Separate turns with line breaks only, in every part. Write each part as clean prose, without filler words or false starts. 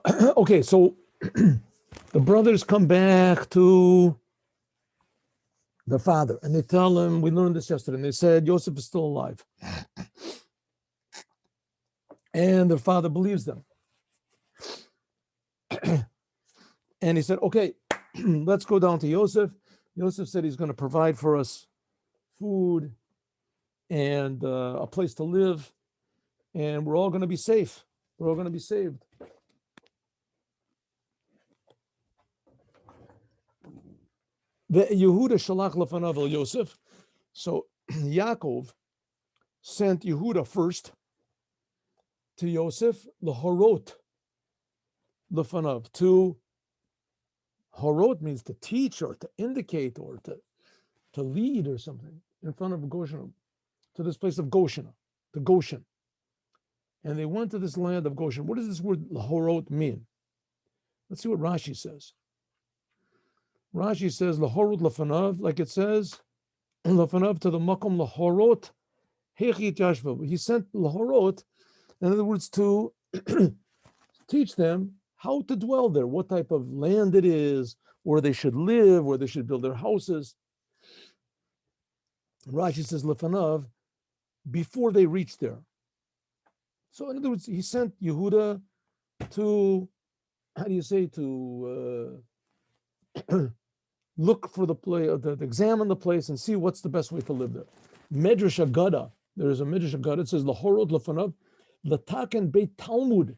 Okay, so the brothers come back to the father and they tell him, we learned this yesterday, and they said, Joseph is still alive. And their father believes them. And he said, okay, let's go down to Joseph. Joseph said he's going to provide for us food and a place to live, and we're all going to be safe. We're all going to be saved. The Yehuda shalach lefanav el Yosef. So Yaakov sent Yehuda first to Yosef lahorot lefanav. To horot means to teach or to indicate or to lead or something in front of Goshen, to this place of Goshen, to Goshen. And they went to this land of Goshen. What does this word lahorot mean? Let's see what Rashi says. Rashi says lahorot lefanav, like it says lefanav to the makom lahorot hechit yashvav. He sent lahorot, in other words, to teach them how to dwell there, what type of land it is, where they should live, where they should build their houses. Rashi says lefanav, before they reach there. So in other words, he sent Yehuda to, how do you say, to look for the place, to examine the place and see what's the best way to live there. Medrash Agada, there is a Medrash Agada, it says lahorot lefanav lataken beit Talmud,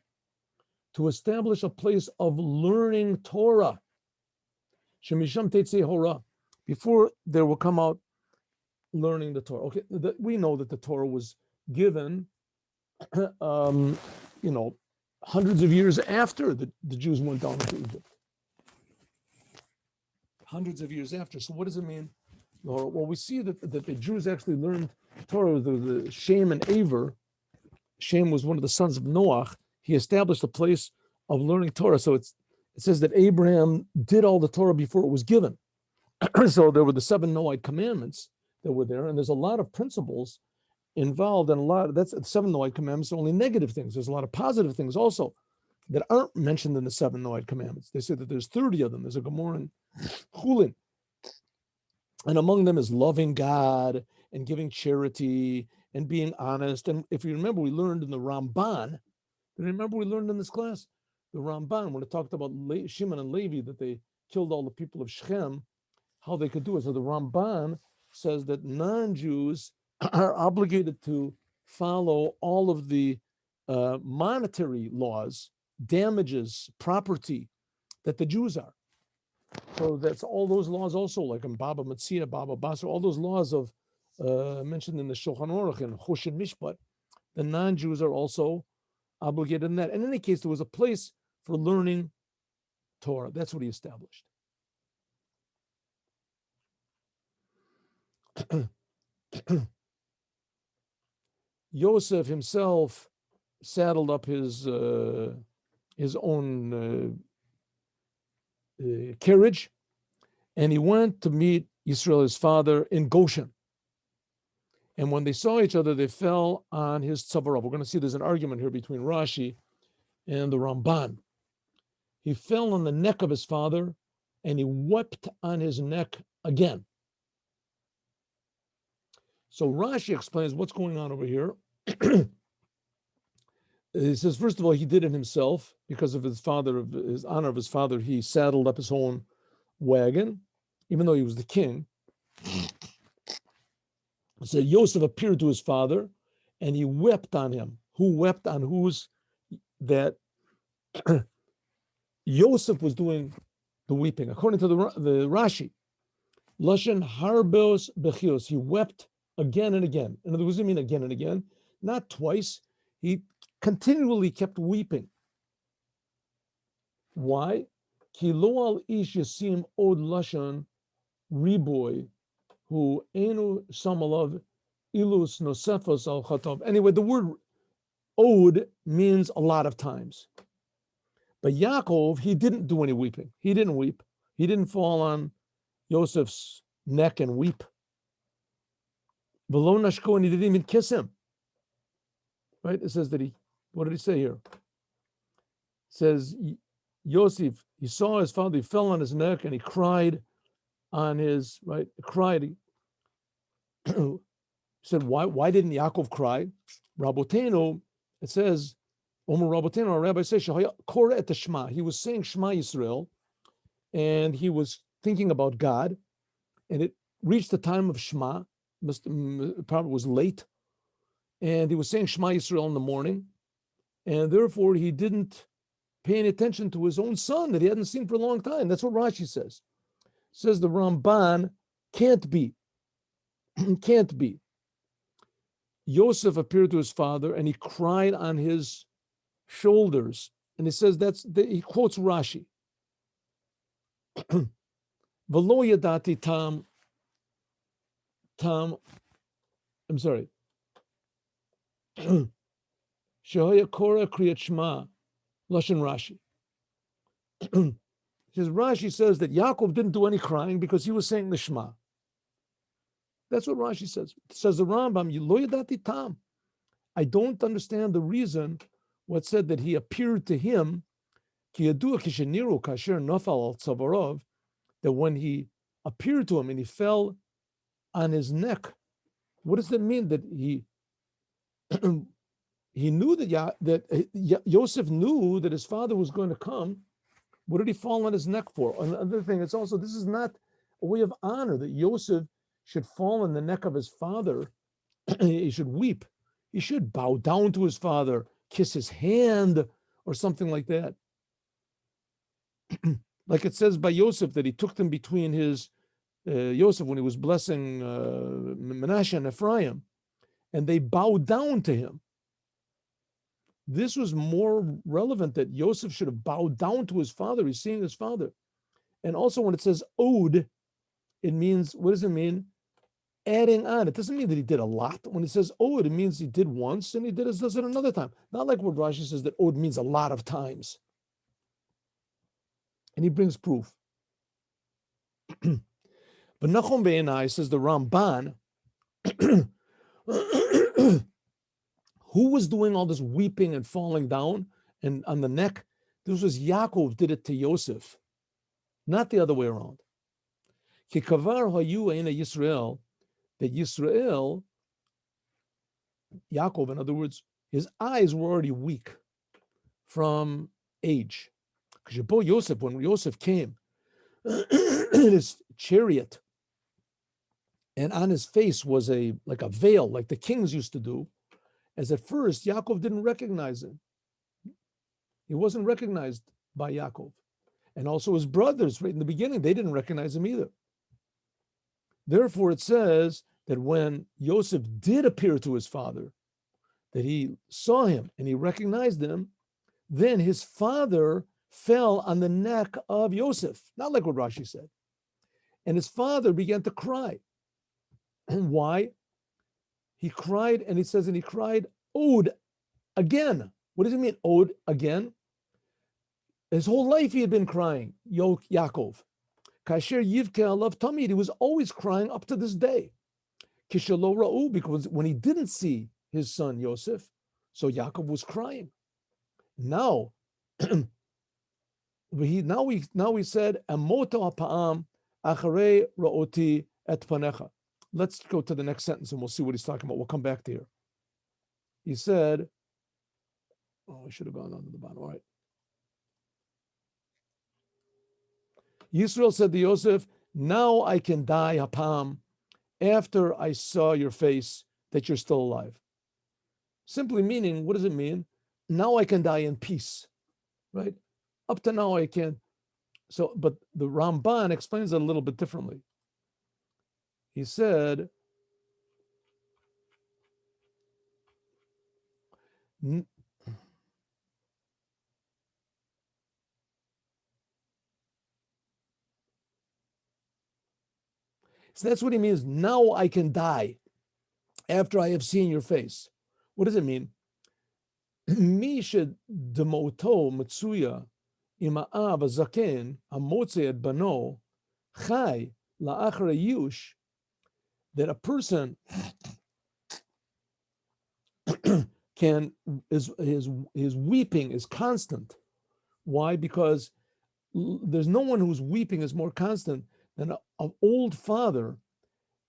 to establish a place of learning Torah. Shemisham tetzei hora, before there will come out learning the Torah. Okay, we know that the Torah was given, hundreds of years after the Jews went down to Egypt. Hundreds of years after. So what does it mean? Well, we see that the Jews actually learned Torah. The Shem and Aver. Shem was one of the sons of Noach. He established a place of learning Torah. So it says that Abraham did all the Torah before it was given. So there were the 7 Noahide commandments that were there, and there's a lot of principles involved, and that's the 7 Noahide commandments are only negative things. There's a lot of positive things also that aren't mentioned in the 7 Noahide commandments. They say that there's 30 of them. There's a Gemara in Chulin. And among them is loving God and giving charity and being honest. And if you remember, we learned in the Ramban, remember we learned in this class, the Ramban, when it talked about Shimon and Levi, that they killed all the people of Shechem, how they could do it. So the Ramban says that non-Jews are obligated to follow all of the monetary laws, damages, property that the Jews are. So that's all those laws also, like in Baba Metzia, Baba Basra, all those laws of mentioned in the Shulchan Aruch and Choshen Mishpat, the non-Jews are also obligated in that. And in any case, there was a place for learning Torah. That's what he established. Yosef himself saddled up his own carriage, and he went to meet Yisrael, his father, in Goshen. And when they saw each other, they fell on his tzavarav. We're going to see there's an argument here between Rashi and the Ramban. He fell on the neck of his father, and he wept on his neck again. So Rashi explains what's going on over here. He says, first of all, he did it himself because of his father, of his honor of his father. He saddled up his own wagon, even though he was the king. So Yosef appeared to his father, and he wept on him. Who wept on whose? That Yosef was doing the weeping. According to the Rashi, Lashon Harbos Bechios, he wept again and again. In other words, what does it mean again and again? Not twice. He continually kept weeping. Why? Ki lo al ish yasim od lashon riboy hu enu samalav ilus nosefos al chatav. Anyway, the word od means a lot of times. But Yaakov, he didn't do any weeping. He didn't weep. He didn't fall on Joseph's neck and weep. V'lo nashko, and he didn't even kiss him. Right? It says that what did he say here? It says Yosef, he saw his father, he fell on his neck and he cried on his, right, cried. He said, why didn't Yaakov cry? Raboteno, it says, Omer Raboteno, our rabbi says, Korah et Shema. He was saying Shema Yisrael, and he was thinking about God, and it reached the time of Shema, probably was late, and he was saying Shema Yisrael in the morning, and therefore he didn't pay any attention to his own son that he hadn't seen for a long time. That's what Rashi says. Says the Ramban, can't be. Can't be. Yosef appeared to his father and he cried on his shoulders. And he says he quotes Rashi. V'lo yadati tam, I'm sorry. Shehoya Korah kriyat Shema, Lashon Rashi. Rashi says that Yaakov didn't do any crying because he was saying the Shema. That's what Rashi says. It says the Rambam, lo yadati tam. I don't understand the reason what said that he appeared to him, that when he appeared to him and he fell on his neck, what does that mean? That he he knew that Yosef knew that his father was going to come. What did he fall on his neck for? Another thing, it's also, this is not a way of honor that Yosef should fall on the neck of his father. He should weep. He should bow down to his father, kiss his hand, or something like that. Like it says by Yosef that he took them between his, Yosef, when he was blessing Menashe and Ephraim, and they bowed down to him. This was more relevant, that Yosef should have bowed down to his father. He's seeing his father. And also when it says owed, it means, what does it mean? Adding on. It doesn't mean that he did a lot. When it says owed, it means he did once and he does it another time. Not like what Rashi says that owed means a lot of times. And he brings proof. But Nachum Beinai, says the Ramban, who was doing all this weeping and falling down and on the neck? This was Yaakov did it to Yosef, not the other way around. Kikavar hayu eina Yisrael, that Yisrael, Yaakov, in other words, his eyes were already weak from age. Because Yosef, when Yosef came in his chariot, and on his face was like a veil, like the kings used to do, as at first Yaakov didn't recognize him. He wasn't recognized by Yaakov. And also his brothers, right in the beginning, they didn't recognize him either. Therefore, it says that when Yosef did appear to his father, that he saw him and he recognized him, then his father fell on the neck of Yosef, not like what Rashi said. And his father began to cry. And why? He cried, and he says, and he cried, owed again. What does it mean, owed again? His whole life he had been crying, Yaakov. Kasher Yivke alav tamid, he was always crying up to this day. Kishalo ra'u, because when he didn't see his son Yosef, so Yaakov was crying. Now, we said, Amoto ha'pa'am acharei ra'oti et panecha. Let's go to the next sentence and we'll see what he's talking about. We'll come back to here. He said, I should have gone on to the bottom. All right. Yisrael said to Yosef, now I can die, hapam, after I saw your face, that you're still alive. Simply meaning, what does it mean? Now I can die in peace, right? Up to now I can. So, but the Ramban explains it a little bit differently. He said, so that's what he means. Now I can die after I have seen your face. What does it mean? Misha demoto mitsuya ima'av zaken amotze et bano chai la'achar yush, that a person his weeping is constant Why? Because there's no one whose weeping is more constant than an old father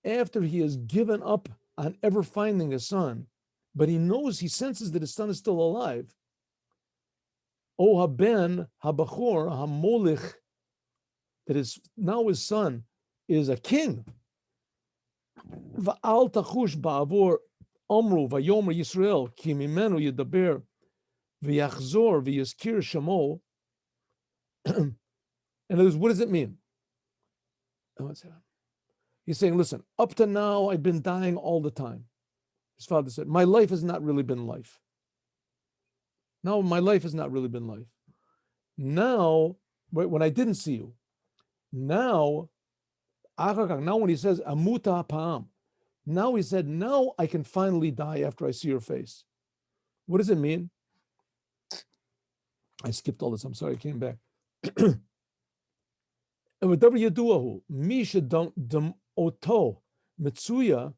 after he has given up on ever finding a son, but he knows, he senses that his son is still alive. O haben habachor hamolich, that is now his son is a king. Va'al tachush ba'avor omru vayomer Yisrael ki mimenu yedaber v'yachzor v'yizkir shamo. In other words, what does it mean? He's saying, listen, up to now, I've been dying all the time. His father said, my life has not really been life. No, my life has not really been life. Now, when I didn't see you, now when he says, amuta pa'am, now he said, now I can finally die after I see your face. What does it mean? I skipped all this. I'm sorry, I came back. Whatever you do, Misha dam oto mitsuya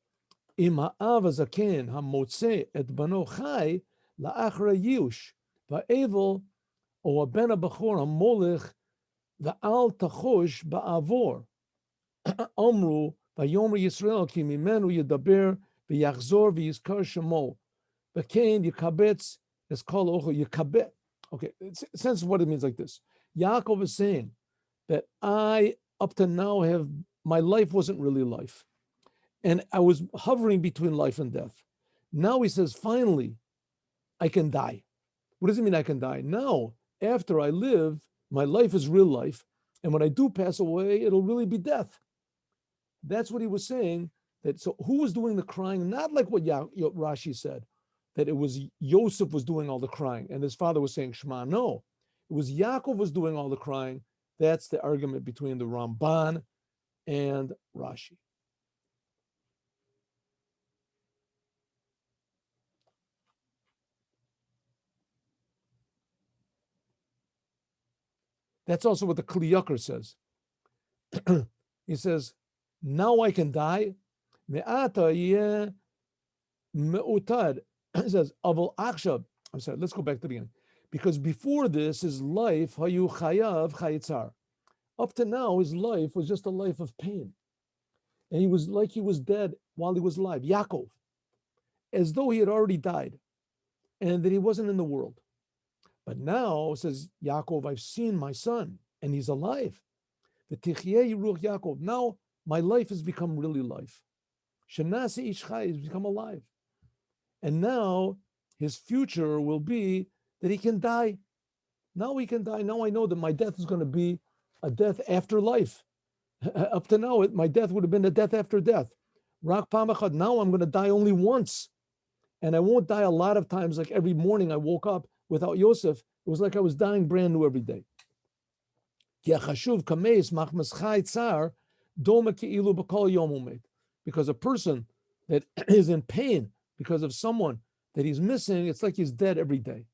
im ha'av hazaken hamotze et bano chai la'achra yush va'evel o ben ha'bachor hamolech va'al tachosh ba'avor omru vayomer Yisrael ki mimenu yedaber v'yachzor v'yizkar shemo v'kein yikabetz es kol ocho yikabet. Okay, sense what it means like this. Yaakov is saying that I, up to now, my life wasn't really life. And I was hovering between life and death. Now he says, finally, I can die. What does it mean I can die? Now, after I live, my life is real life. And when I do pass away, it'll really be death. That's what he was saying. That so who was doing the crying? Not like what Rashi said, that it was Yosef was doing all the crying and his father was saying Shema. No, it was Yaakov was doing all the crying. That's the argument between the Ramban and Rashi. That's also what the Kli Yakar says. He says, now I can die. Me'ata yeh me'utad. He says, Aval achshav. I'm sorry, let's go back to the beginning. Because before this, his life, hayu chayav chayitzar. Up to now, his life was just a life of pain. And he was like he was dead while he was alive. Yaakov, as though he had already died and that he wasn't in the world. But now, says Yaakov, I've seen my son and he's alive. The Tichye Yiruch Yaakov. Now my life has become really life. Shenase Ish Chai has become alive. And now his future will be that he can die. Now he can die. Now I know that my death is going to be a death after life. Up to now, my death would have been a death after death. Rak Pamachad. Now I'm going to die only once. And I won't die a lot of times, like every morning I woke up without Yosef. It was like I was dying brand new every day. Because a person that is in pain because of someone that he's missing, it's like he's dead every day.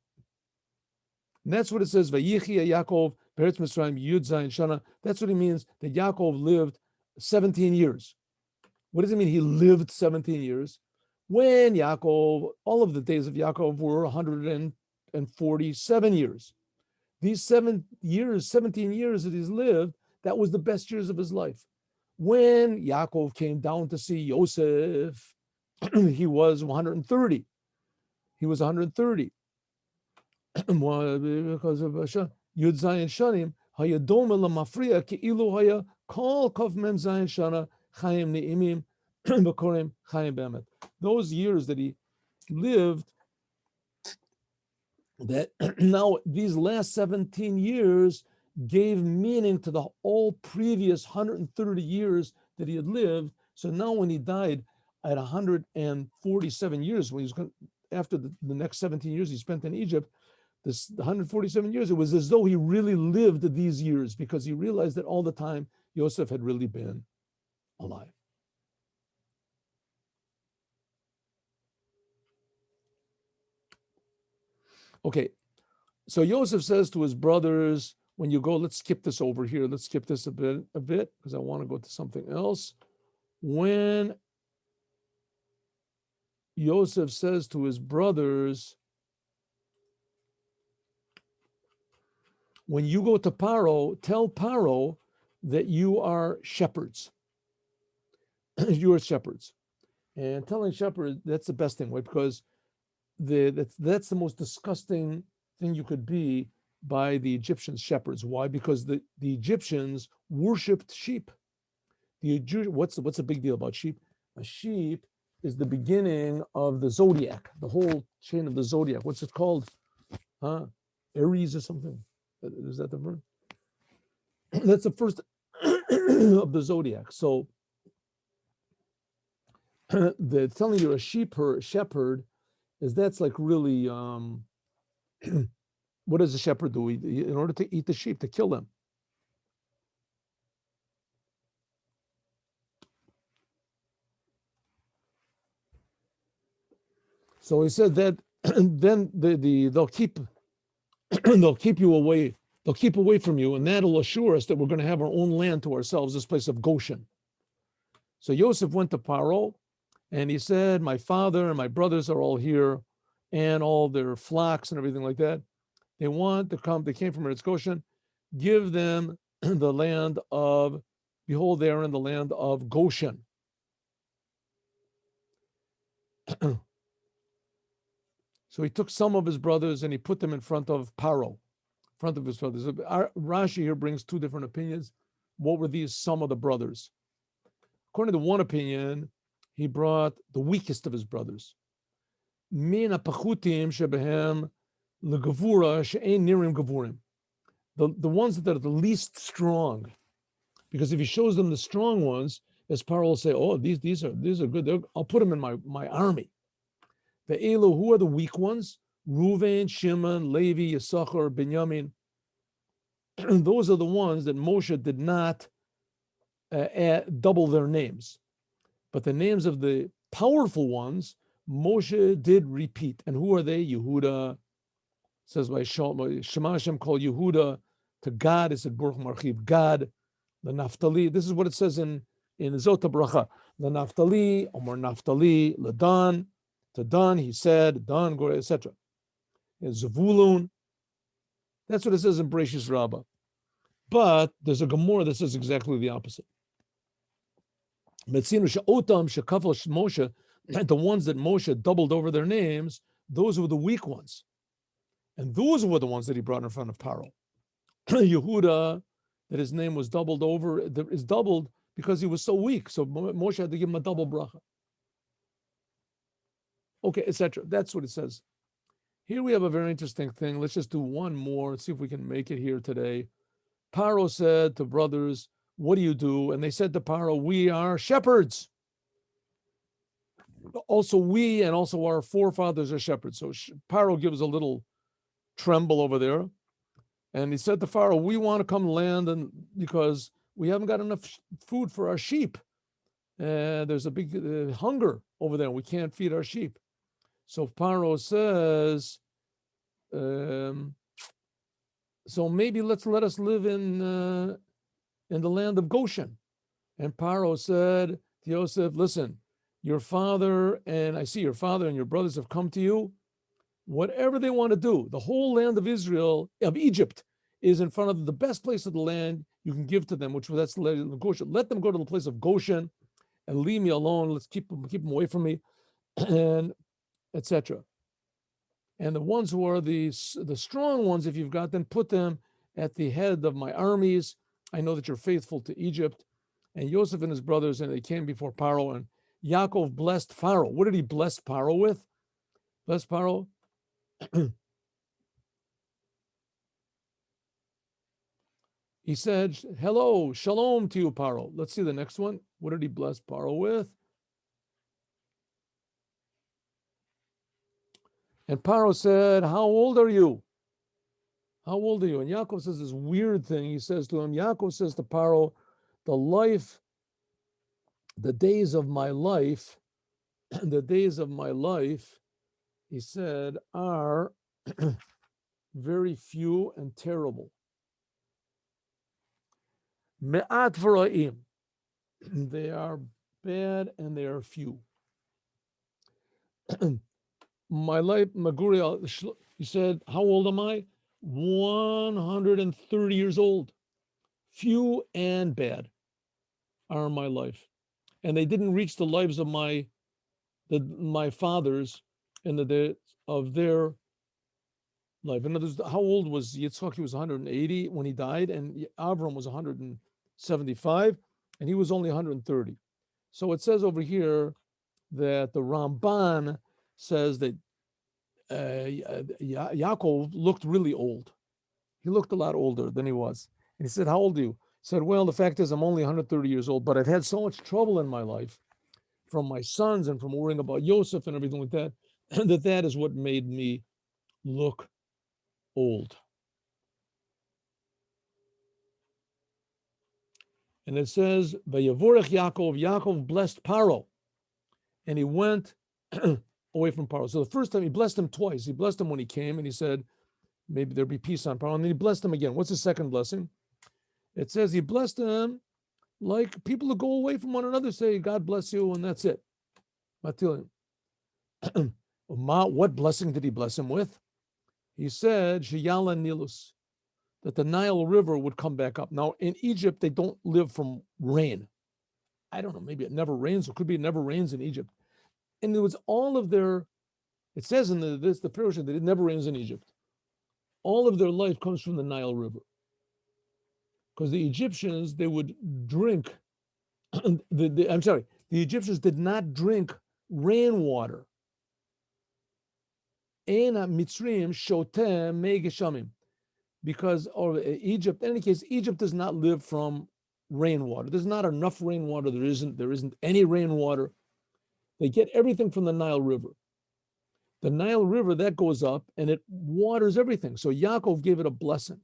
And that's what it says, Vayichia Yaakov, Beretz Mitzrayim, Yud Zayin Shana. That's what it means that Yaakov lived 17 years. What does it mean he lived 17 years? When Yaakov, all of the days of Yaakov were 147 years. These 17 years that he's lived, that was the best years of his life. When Yaakov came down to see Yosef, he was 130. He was 130. Because of Yud Zayin Shanim, Hayadoma Lamafriya Ki'ilu Haya Kol Kov Mem Zayin Shana Chaim Ne'imim B'Korim Chaim Be'emet. Those years that he lived, that now these last 17 years gave meaning to the all previous 130 years that he had lived. So now when he died at 147 years, when he was after the next 17 years he spent in Egypt, the 147 years, it was as though he really lived these years because he realized that all the time Yosef had really been alive. Okay, so Yosef says to his brothers, when you go, let's skip this over here. Let's skip this a bit because I want to go to something else. When Yosef says to his brothers, when you go to Paro, tell Paro that you are shepherds. You are shepherds. And telling shepherds, that's the best thing, right? Because that's the most disgusting thing you could be by the Egyptian shepherds. Why? Because the Egyptians worshipped sheep. What's the big deal about sheep? A sheep is the beginning of the zodiac, the whole chain of the zodiac. What's it called? Huh? Aries or something? Is that the word? That's the first of the zodiac. So the telling you're a shepherd is that's like really what does a shepherd do? In order to eat the sheep, to kill them. So he said that then they'll keep they'll keep you away. They'll keep away from you, and that'll assure us that we're going to have our own land to ourselves, this place of Goshen. So Yosef went to Paro, and he said, "My father and my brothers are all here, and all their flocks and everything like that. They want to come. They came from Eretz Goshen. Give them the land of, behold, they are in the land of Goshen." So he took some of his brothers and he put them in front of Paro, in front of his brothers. Rashi here brings two different opinions. What were these some of the brothers? According to one opinion, he brought the weakest of his brothers. Min hapachutim shebehem legavura she'ein nirim gavurim. The ones that are the least strong. Because if he shows them the strong ones, as Paro will say, "Oh, these are good. I'll put them in my army." The Elu, who are the weak ones? Reuven, Shimon, Levi, Yisachar, Binyamin. Those are the ones that Moshe did not double their names. But the names of the powerful ones, Moshe did repeat. And who are they? Yehuda. It says by Shema Hashem called Yehuda to God. It said Baruch Marchiv God. The Naphtali. This is what it says in Zot Bracha. The Naphtali, Omar Naphtali, Ladan. To Dan, he said, Dan, etc. Zavulun. That's what it says in Bereshis Rabbah. But there's a Gemara that says exactly the opposite. The ones that Moshe doubled over their names, those were the weak ones. And those were the ones that he brought in front of Paro. Yehuda, that his name was doubled over, is doubled because he was so weak. So Moshe had to give him a double bracha. Okay, etc. That's what it says. Here we have a very interesting thing. Let's just do one more. Let's see if we can make it here today. Paro said to brothers, "What do you do?" And they said to Paro, "We are shepherds. Also we and also our forefathers are shepherds." So Paro gives a little tremble over there. And he said to Pharaoh, "We want to come land and because we haven't got enough food for our sheep. There's a big hunger over there. We can't feed our sheep." So Paro says, "So maybe let us live in the land of Goshen." And Paro said to Yosef, "Listen, your father and your brothers have come to you. Whatever they want to do, the whole land of Israel, of Egypt, is in front of the best place of the land you can give to them, that's the land of Goshen. Let them go to the place of Goshen and leave me alone. Let's keep them away from me, and etc. And the ones who are the strong ones, if you've got them, put them at the head of my armies. I know that you're faithful to Egypt." And Joseph and his brothers, and they came before Paro, and Yaakov blessed Pharaoh. What did he bless Paro with? Bless Paro. He said, "Hello, shalom to you, Paro." Let's see the next one. What did he bless Paro with? And Paro said, "How old are you? How old are you?" And Yaakov says this weird thing. He says to him, Yaakov says to Paro, the days of my life, the days of my life, he said, are very few and terrible. Me'at v'ra'im. They are bad and they are few. My life, Maguri, he said, "How old am I?" 130 years old. Few and bad are my life. And they didn't reach the lives of my fathers in the day of their life. In other words, how old was Yitzchak? He was 180 when he died, and Avram was 175, and he was only 130. So it says over here that the Ramban says that Yaakov looked really old. He looked a lot older than he was. And he said, "How old are you?" He said, "Well, the fact is I'm only 130 years old, but I've had so much trouble in my life from my sons and from worrying about Yosef and everything like that, that is what made me look old." And it says, "Vayavorech Yaakov, Yaakov blessed Paro, and he went away from Paro." So the first time he blessed him twice. He blessed him when he came, and he said, maybe there'll be peace on Paro. And then he blessed him again. What's the second blessing? It says he blessed him like people who go away from one another say, "God bless you," and that's it. Matilim. What blessing did he bless him with? He said, Sheyala Nilus, that the Nile River would come back up. Now, in Egypt, they don't live from rain. I don't know, maybe it never rains. It could be it never rains in Egypt. And it was all of their, it says in the Pirush that it never rains in Egypt. All of their life comes from the Nile River. Because the Egyptians, they would drink, the Egyptians did not drink rainwater. Ena Mitzrim Shotem Megeshamim. Because, or Egypt, in any case, Egypt does not live from rainwater. There's not enough rainwater. There isn't any rainwater. They get everything from the Nile River. The Nile River, that goes up and it waters everything. So Yaakov gave it a blessing.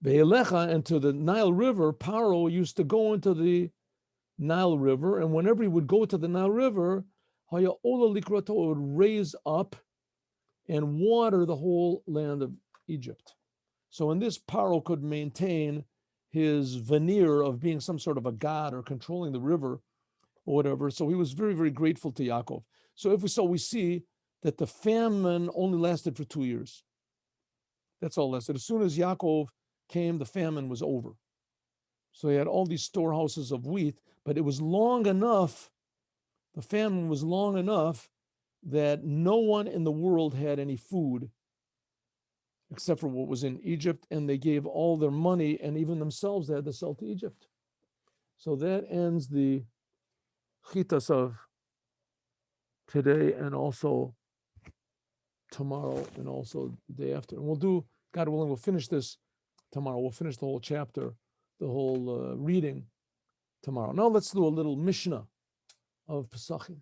And to the Nile River, Paro used to go into the Nile River, and whenever he would go to the Nile River, it would raise up and water the whole land of Egypt. So in this, Paro could maintain his veneer of being some sort of a god or controlling the river or whatever. So he was very, very grateful to Yaakov. So we see that the famine only lasted for 2 years. That's all lasted. As soon as Yaakov came, the famine was over. So he had all these storehouses of wheat, but it was long enough, the famine was long enough that no one in the world had any food except for what was in Egypt, and they gave all their money, and even themselves they had to sell to Egypt. So that ends the chitas of today and also tomorrow and also the day after. And we'll do, God willing, we'll finish this tomorrow. We'll finish the whole chapter, the whole reading tomorrow. Now let's do a little Mishnah of Pesachim.